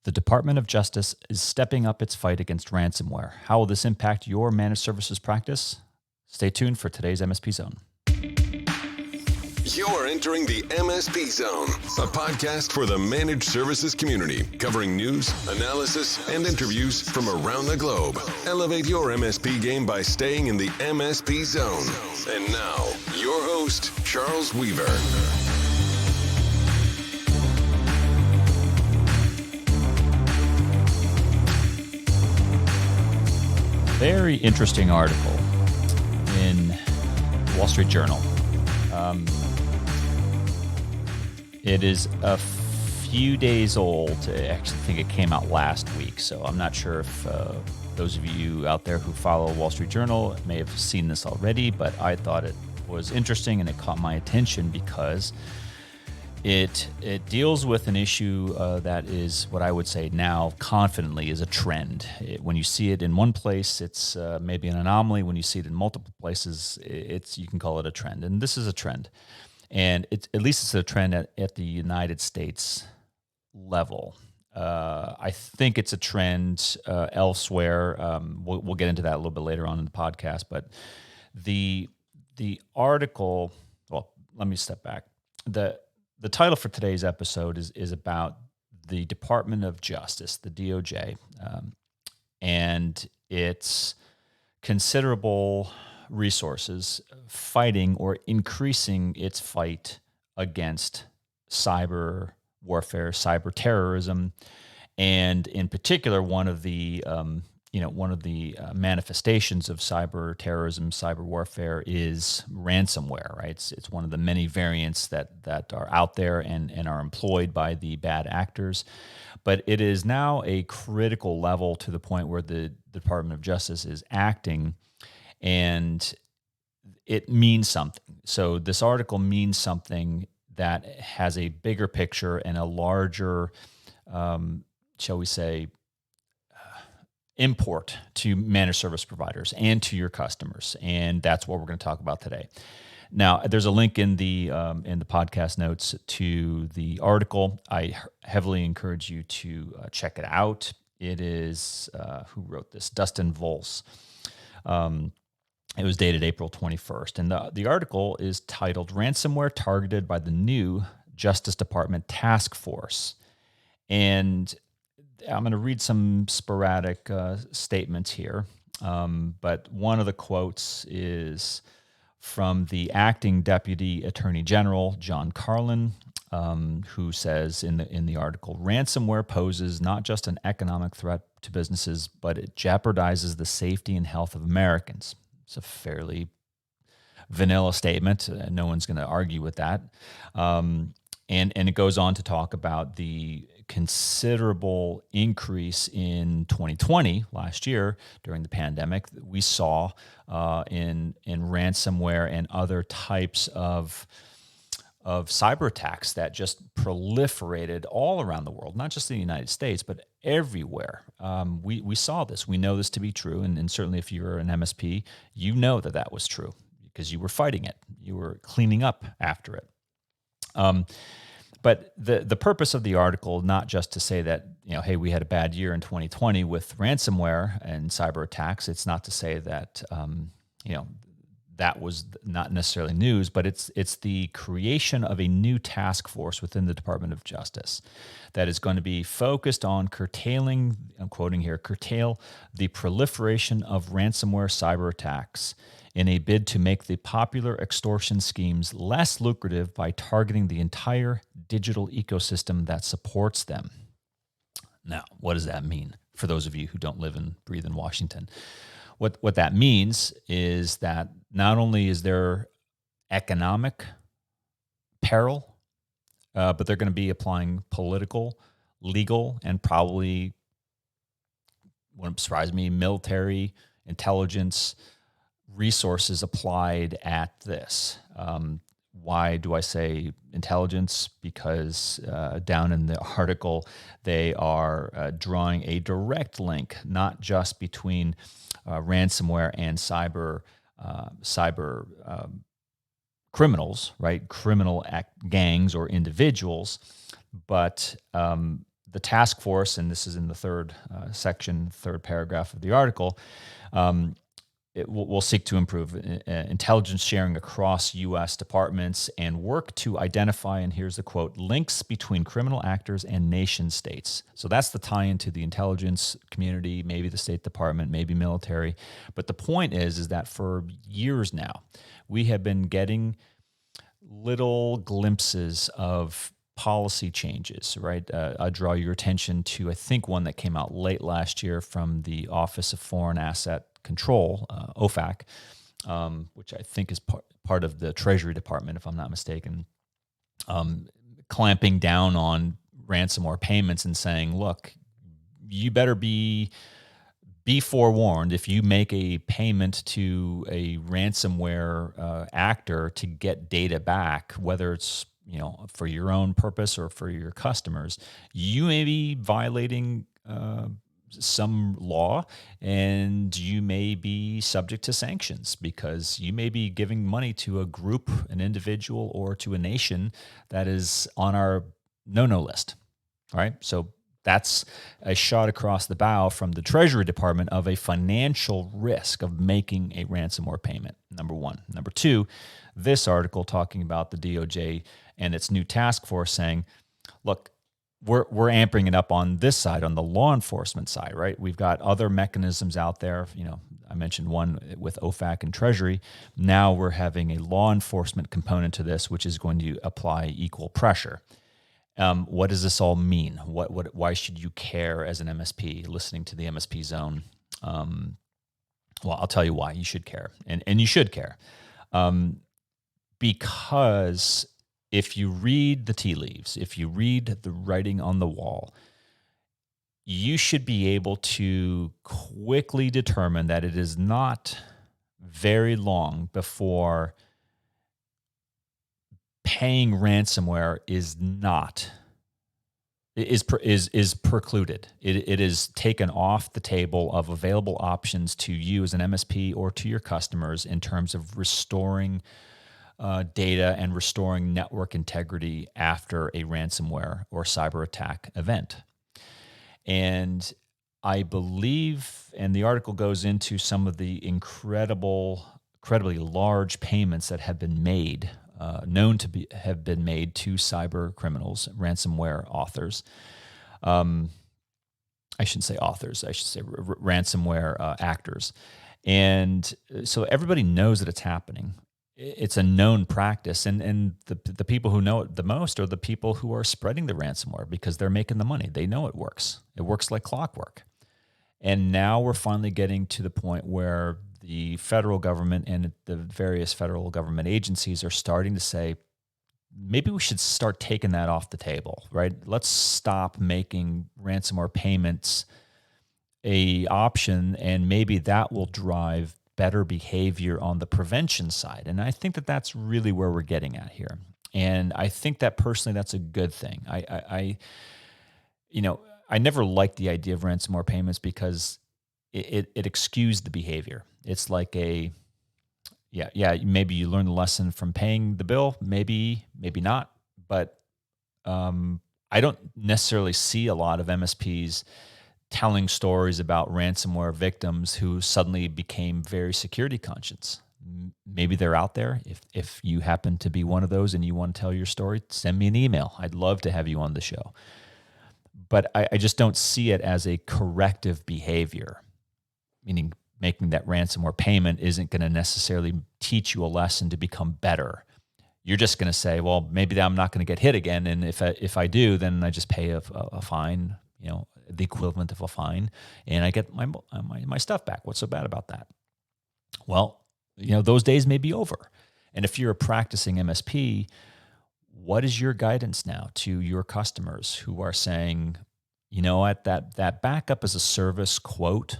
The Department of Justice is stepping up its fight against ransomware. How will this impact your managed services practice? Stay tuned for today's MSP Zone. You're entering the MSP Zone, a podcast for the managed services community, covering news, analysis, and interviews from around the globe. Elevate your MSP game by staying in the MSP Zone. And now, your host, Charles Weaver. Very interesting article in Wall Street Journal. It is a few days old. I actually think it came out last week, so I'm not sure if those of you out there who follow Wall Street Journal may have seen this already, but I thought it was interesting and it caught my attention because it deals with an issue that is what I would say now confidently is a trend. When you see it in one place, it's maybe an anomaly. When you see it in multiple places, you can call it a trend. And this is a trend. And at least it's a trend at the United States level. I think it's a trend elsewhere. We'll get into that a little bit later on in the podcast. But the article, well, let me step back. The title for today's episode is about the Department of Justice, the DOJ, and its considerable resources fighting or increasing its fight against cyber warfare, cyber terrorism, and in particular, one of the manifestations of cyber terrorism, cyber warfare is ransomware. Right? It's one of the many variants that are out there and are employed by the bad actors. But it is now a critical level to the point where the Department of Justice is acting. And it means something. So this article means something that has a bigger picture and a larger, shall we say, import to managed service providers and to your customers. And that's what we're going to talk about today. Now, there's a link in the podcast notes to the article. I heavily encourage you to check it out. It is, who wrote this? Dustin Volz. It was dated April 21st. And the article is titled Ransomware Targeted by the New Justice Department Task Force. And I'm going to read some sporadic statements here. But one of the quotes is from the acting Deputy Attorney General, John Carlin, who says in the article, ransomware poses not just an economic threat to businesses, but it jeopardizes the safety and health of Americans. It's a fairly vanilla statement. No one's going to argue with that. And it goes on to talk about the considerable increase in 2020, last year, during the pandemic, that we saw in ransomware and other types of cyber attacks that just proliferated all around the world, not just in the United States, but everywhere. We saw this. We know this to be true. And certainly if you're an MSP, you know that was true because you were fighting it. You were cleaning up after it. But the purpose of the article, not just to say that, hey, we had a bad year in 2020 with ransomware and cyber attacks. It's not to say that, that was not necessarily news, but it's the creation of a new task force within the Department of Justice that is going to be focused on curtailing, I'm quoting here, curtail the proliferation of ransomware cyber attacks in a bid to make the popular extortion schemes less lucrative by targeting the entire digital ecosystem that supports them. Now, what does that mean for those of you who don't live and breathe in Washington? What that means is that not only is there economic peril, but they're going to be applying political, legal, and probably, wouldn't surprise me, military, intelligence resources applied at this. Why do I say intelligence? Because down in the article, they are drawing a direct link, not just between ransomware and cyber criminals, right? Criminal gangs or individuals, but the task force, and this is in the third section, third paragraph of the article, it will seek to improve intelligence sharing across U.S. departments and work to identify, and here's the quote, links between criminal actors and nation states. So that's the tie into the intelligence community, maybe the State Department, maybe military. But the point is that for years now, we have been getting little glimpses of policy changes, right? I'll draw your attention to, I think, one that came out late last year from the Office of Foreign Asset Control, OFAC, which I think is part of the Treasury Department, if I'm not mistaken, clamping down on ransomware payments and saying, look, you better be forewarned if you make a payment to a ransomware actor to get data back, whether it's for your own purpose or for your customers, you may be violating some law, and you may be subject to sanctions because you may be giving money to a group, an individual, or to a nation that is on our no-no list. All right, so that's a shot across the bow from the Treasury Department of a financial risk of making a ransomware payment, number one. Number two, this article talking about the DOJ and its new task force saying, look, we're amping it up on this side, on the law enforcement side, right? We've got other mechanisms out there. I mentioned one with OFAC and Treasury. Now we're having a law enforcement component to this, which is going to apply equal pressure. What does this all mean? Why should you care as an MSP listening to the MSP Zone? Well, I'll tell you why you should care, and you should care, because if you read the tea leaves, if you read the writing on the wall, you should be able to quickly determine that it is not very long before paying ransomware is precluded. It is taken off the table of available options to you as an MSP or to your customers in terms of restoring data and restoring network integrity after a ransomware or cyber attack event. And I believe, and the article goes into some of the incredibly large payments that have been made, known to have been made to cyber criminals, ransomware authors. I shouldn't say authors, I should say ransomware actors. And so everybody knows that it's happening. It's a known practice, and the people who know it the most are the people who are spreading the ransomware because they're making the money. They know it works. It works like clockwork. And now we're finally getting to the point where the federal government and the various federal government agencies are starting to say, maybe we should start taking that off the table, right? Let's stop making ransomware payments a option, and maybe that will drive better behavior on the prevention side. And I think that that's really where we're getting at here. And I think that personally, that's a good thing. I never liked the idea of ransomware payments because it excused the behavior. It's like maybe you learn the lesson from paying the bill, maybe not. But I don't necessarily see a lot of MSPs telling stories about ransomware victims who suddenly became very security conscious. Maybe they're out there. If you happen to be one of those and you want to tell your story, send me an email. I'd love to have you on the show. But I just don't see it as a corrective behavior, meaning making that ransomware payment isn't going to necessarily teach you a lesson to become better. You're just going to say, well, maybe I'm not going to get hit again. And if I do, then I just pay a fine, the equivalent of a fine, and I get my stuff back. What's so bad about that? Well, those days may be over. And if you're a practicing MSP, what is your guidance now to your customers who are saying, at that backup as a service quote,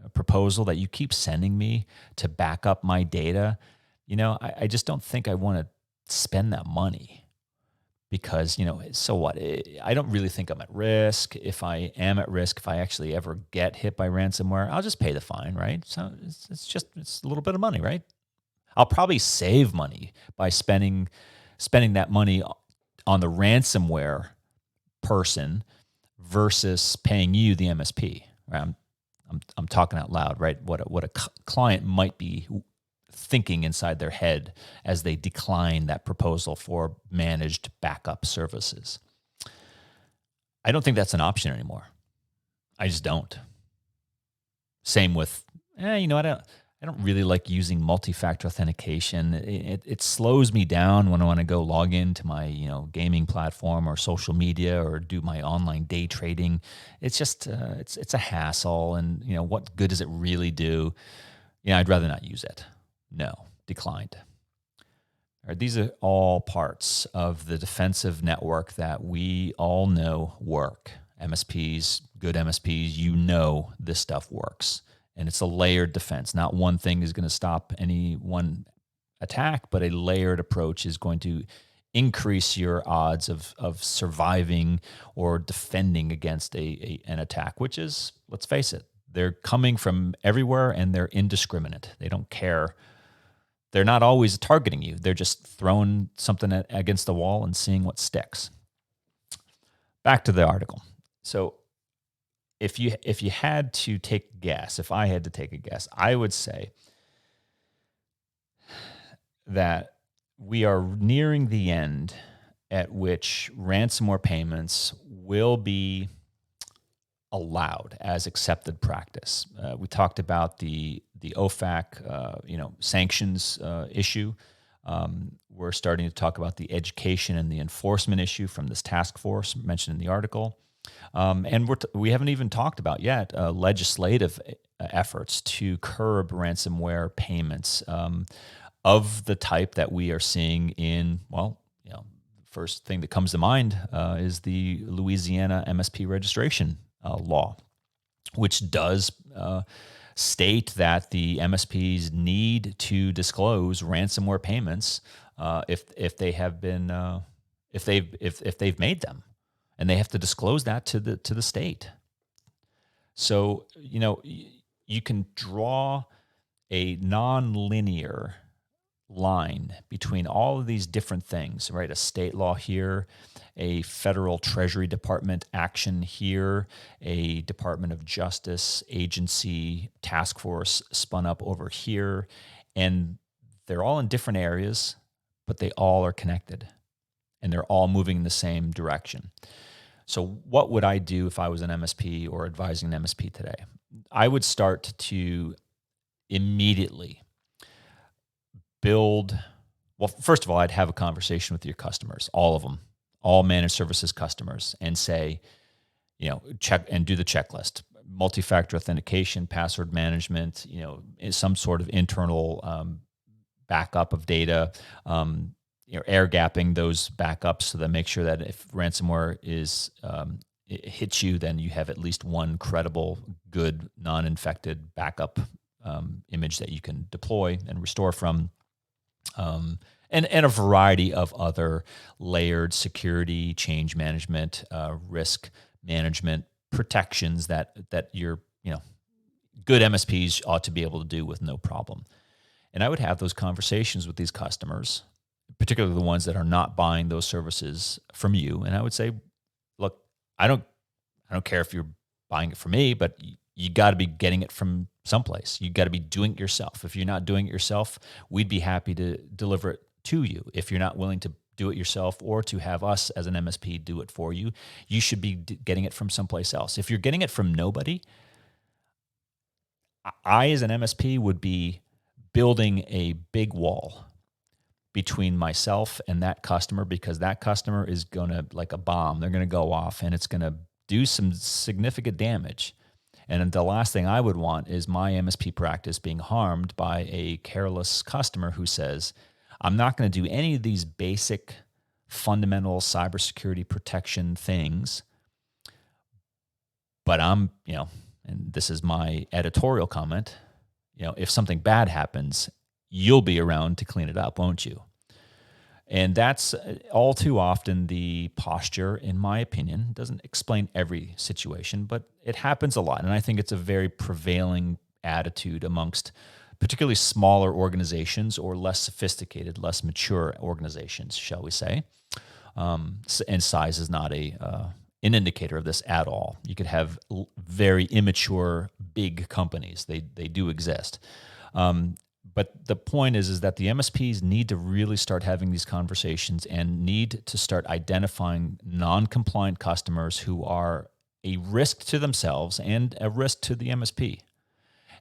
a proposal that you keep sending me to back up my data, I just don't think I want to spend that money. Because, so what? I don't really think I'm at risk. If I am at risk, if I actually ever get hit by ransomware, I'll just pay the fine, right? So it's a little bit of money, right? I'll probably save money by spending that money on the ransomware person versus paying you, the MSP. Right? I'm talking out loud, right? What a client might be thinking inside their head as they decline that proposal for managed backup services. I don't think that's an option anymore. I just don't. Same with, I don't really like using multi-factor authentication. It slows me down when I want to go log into my gaming platform or social media or do my online day trading. It's just it's a hassle, and what good does it really do? I'd rather not use it. No, declined. All right, these are all parts of the defensive network that we all know work. MSPs, good MSPs, this stuff works. And it's a layered defense. Not one thing is going to stop any one attack, but a layered approach is going to increase your odds of surviving or defending against an attack, which is, let's face it, they're coming from everywhere and they're indiscriminate. They don't care. They're not always targeting you. They're just throwing something against the wall and seeing what sticks. Back to the article. So if you had to take a guess, if I had to take a guess, I would say that we are nearing the end at which ransomware payments will be allowed as accepted practice. We talked about the OFAC, sanctions issue. We're starting to talk about the education and the enforcement issue from this task force mentioned in the article. And we haven't even talked about yet legislative efforts to curb ransomware payments of the type that we are seeing in, first thing that comes to mind is the Louisiana MSP registration law, which does state that the MSPs need to disclose ransomware payments if they have been if they've made them. And they have to disclose that to the state. So, you can draw a non-linear line between all of these different things, right? A state law here, a federal Treasury Department action here, a Department of Justice agency task force spun up over here. And they're all in different areas, but they all are connected. And they're all moving in the same direction. So what would I do if I was an MSP or advising an MSP today? I would start to immediately build, first of all, I'd have a conversation with your customers, all of them, all managed services customers, and say, check and do the checklist. Multi-factor authentication, password management, some sort of internal backup of data, air gapping those backups so that make sure that if ransomware it hits you, then you have at least one credible, good, non-infected backup image that you can deploy and restore from, and a variety of other layered security, change management, risk management protections that your good MSPs ought to be able to do with no problem. And I would have those conversations with these customers, particularly the ones that are not buying those services from you. And I would say, look, I don't care if you're buying it from me, but you got to be getting it from someplace. You got to be doing it yourself. If you're not doing it yourself, we'd be happy to deliver it to you. If you're not willing to do it yourself or to have us as an MSP do it for you, you should be getting it from someplace else. If you're getting it from nobody, I as an MSP would be building a big wall between myself and that customer, because that customer is going to, like a bomb, they're going to go off and it's going to do some significant damage. And the last thing I would want is my MSP practice being harmed by a careless customer who says, I'm not going to do any of these basic fundamental cybersecurity protection things, but I'm, and this is my editorial comment, if something bad happens, you'll be around to clean it up, won't you? And that's all too often the posture, in my opinion. It doesn't explain every situation, but it happens a lot. And I think it's a very prevailing attitude amongst particularly smaller organizations or less sophisticated, less mature organizations, shall we say. And size is not a an indicator of this at all. You could have very immature, big companies. They do exist. But the point is that the MSPs need to really start having these conversations and need to start identifying non-compliant customers who are a risk to themselves and a risk to the MSP,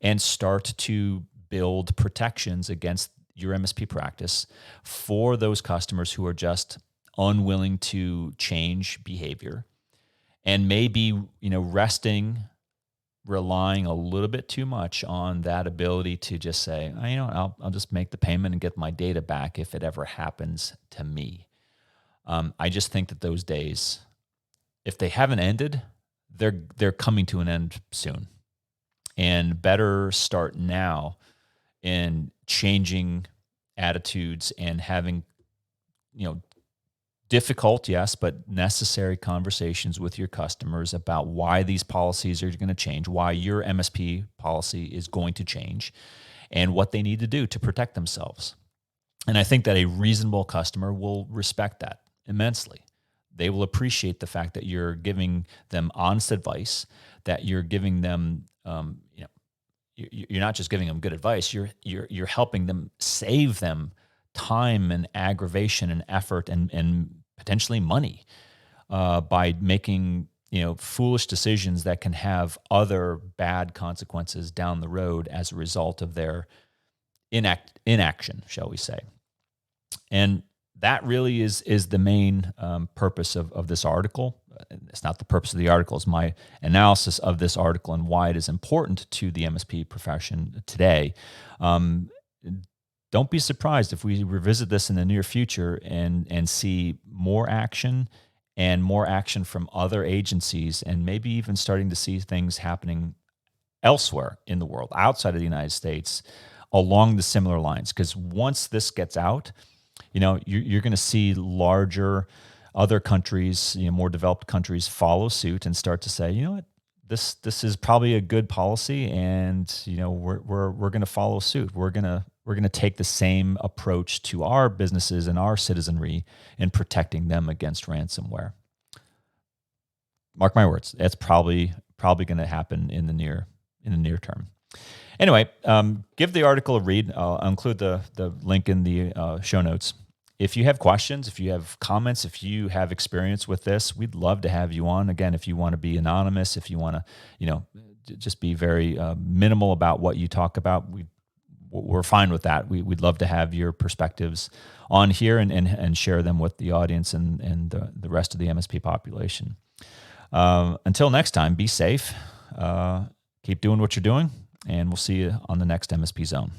and start to build protections against your MSP practice for those customers who are just unwilling to change behavior and maybe, relying a little bit too much on that ability to just say, I'll just make the payment and get my data back if it ever happens to me. I just think that those days, if they haven't ended, they're coming to an end soon. And better start now in changing attitudes and having, difficult, yes, but necessary conversations with your customers about why these policies are going to change, why your MSP policy is going to change, and what they need to do to protect themselves. And I think that a reasonable customer will respect that immensely. They will appreciate the fact that you're giving them honest advice, that you're giving them, you're not just giving them good advice. You're helping them, save them time and aggravation and effort and potentially money by making foolish decisions that can have other bad consequences down the road as a result of their inaction, shall we say. And that really is the main purpose of this article. It's not the purpose of the article. It's my analysis of this article and why it is important to the MSP profession today. Don't be surprised if we revisit this in the near future and see more action from other agencies, and maybe even starting to see things happening elsewhere in the world, outside of the United States, along the similar lines. Because once this gets out, you're going to see larger other countries, more developed countries, follow suit and start to say, you know what, this is probably a good policy, and we're going to follow suit. We're going to take the same approach to our businesses and our citizenry in protecting them against ransomware. Mark my words, that's probably going to happen in the near term. Anyway, give the article a read. I'll include the link in the show notes. If you have questions, if you have comments, if you have experience with this, we'd love to have you on. Again, if you want to be anonymous, if you want to, just be very minimal about what you talk about, we're fine with that. We'd love to have your perspectives on here and share them with the audience and the rest of the MSP population. Until next time, be safe. Keep doing what you're doing, and we'll see you on the next MSP Zone.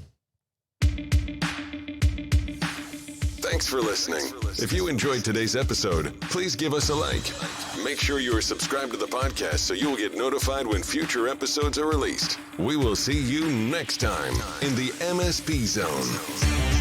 Thanks for listening. If you enjoyed today's episode, please give us a like. Make sure you are subscribed to the podcast so you will get notified when future episodes are released. We will see you next time in the MSP Zone.